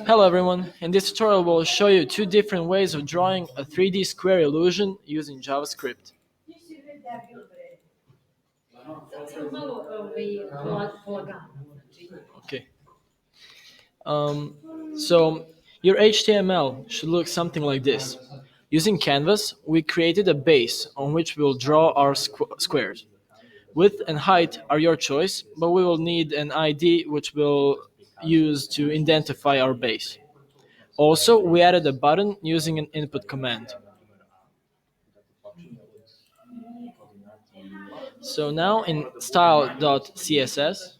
Hello everyone, in this tutorial we'll show you two different ways of drawing a 3D square illusion using JavaScript. Okay. So your HTML should look something like this. Using Canvas, we created a base on which we'll draw our squares. Width and height are your choice, but we will need an ID which we'll use to identify our base. Also, we added a button using an input command. So now in style.css,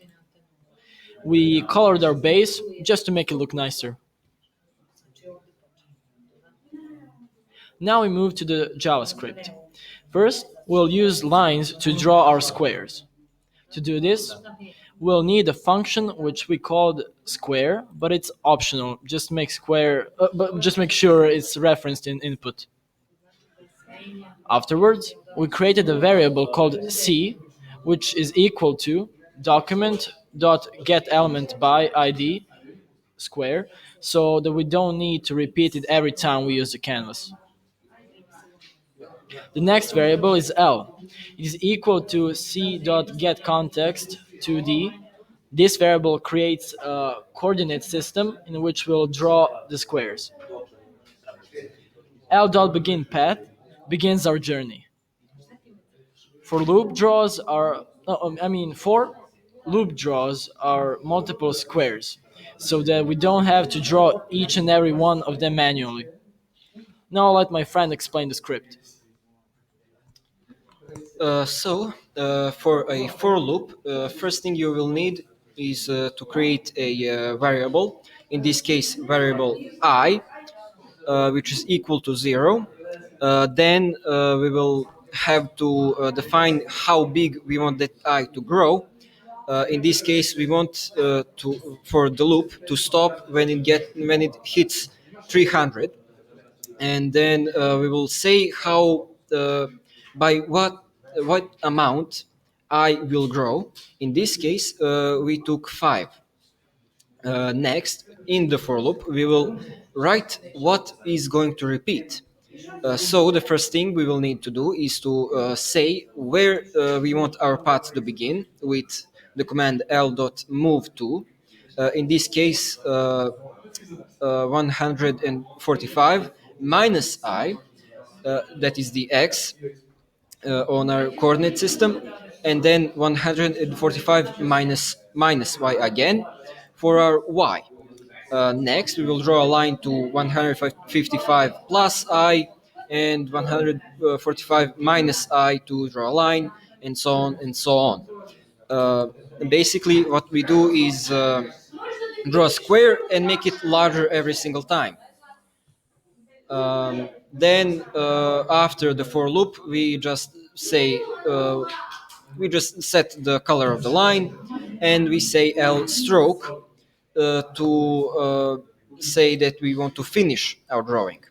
we colored our base just to make it look nicer. Now we move to the JavaScript. First, we'll use lines to draw our squares. To do this, we'll need a function which we called square, but it's optional. Just make sure it's referenced in input. Afterwards, we created a variable called c, which is equal to document.getElementById square, so that we don't need to repeat it every time we use the canvas. The next variable is L. It is equal to c.getContext2d. This variable creates a coordinate system in which we'll draw the squares. L.begin_path begins our journey. For loop draws are, for loop draws are multiple squares, so that we don't have to draw each and every one of them manually. Now I'll let my friend explain the script. For a for loop, first thing you will need is to create a variable. In this case, variable I, which is equal to 0. Then we will have to define how big we want that I to grow. In this case, we want for the loop to stop when it hits 300, and then we will say how by what amount I will grow. In this case, we took 5. Next, in the for loop, we will write what is going to repeat. So the first thing we will need to do is to say where we want our path to begin with the command l.move to. In this case, 145 minus I, that is the x on our coordinate system, and then 145 minus y again for our y. Next, we will draw a line to 155 plus I and 145 minus I to draw a line, and so on and so on. Basically, what we do is draw a square and make it larger every single time. Then after the for loop, we just set the color of the line, and we say L stroke to say that we want to finish our drawing.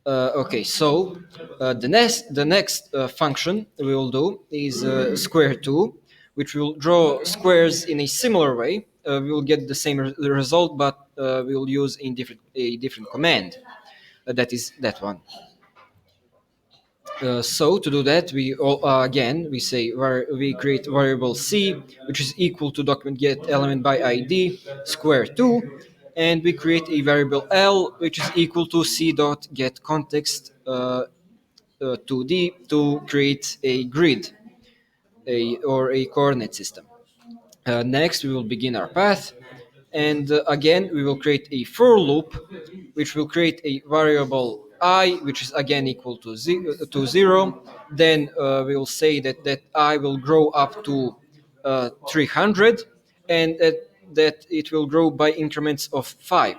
Okay, so the next function we will do is square2, which will draw squares in a similar way. We will get the same result, but we will use a different command. That is that one. So to do that, again we say we create variable c, which is equal to document get element by id square 2, and we create a variable l, which is equal to c dot get context 2d to create a grid, or a coordinate system. Next, we will begin our path, and again we will create a for loop, which will create a variable I, which is again equal to 0. Then we will say that I will grow up to 300, and that it will grow by increments of 5.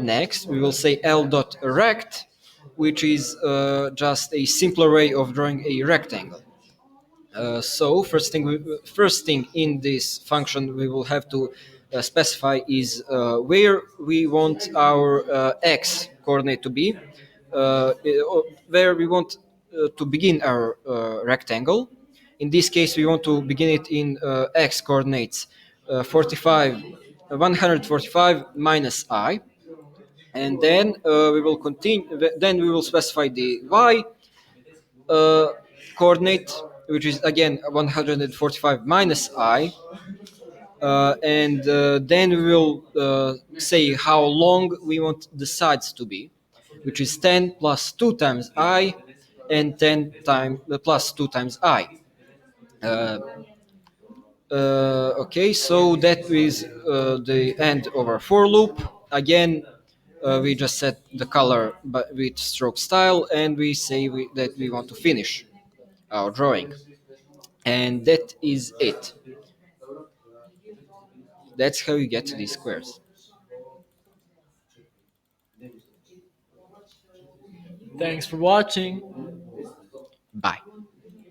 Next, we will say l.rect, which is just a simpler way of drawing a rectangle. So first thing in this function we will have to specify is where we want our x coordinate to be, where we want to begin our rectangle. In this case, we want to begin it in x coordinates 45 145 minus I, and then we will continue. Then we will specify the y uh, coordinate, which is again 145 minus I, and then we will say how long we want the sides to be, which is 10 plus 2 times I, and 10 times plus 2 times I. Uh, okay, so that is the end of our for loop. Again, we just set the color but with stroke style, and we say that we want to finish our drawing. And that is it. That's how you get to these squares. Thanks for watching. Bye.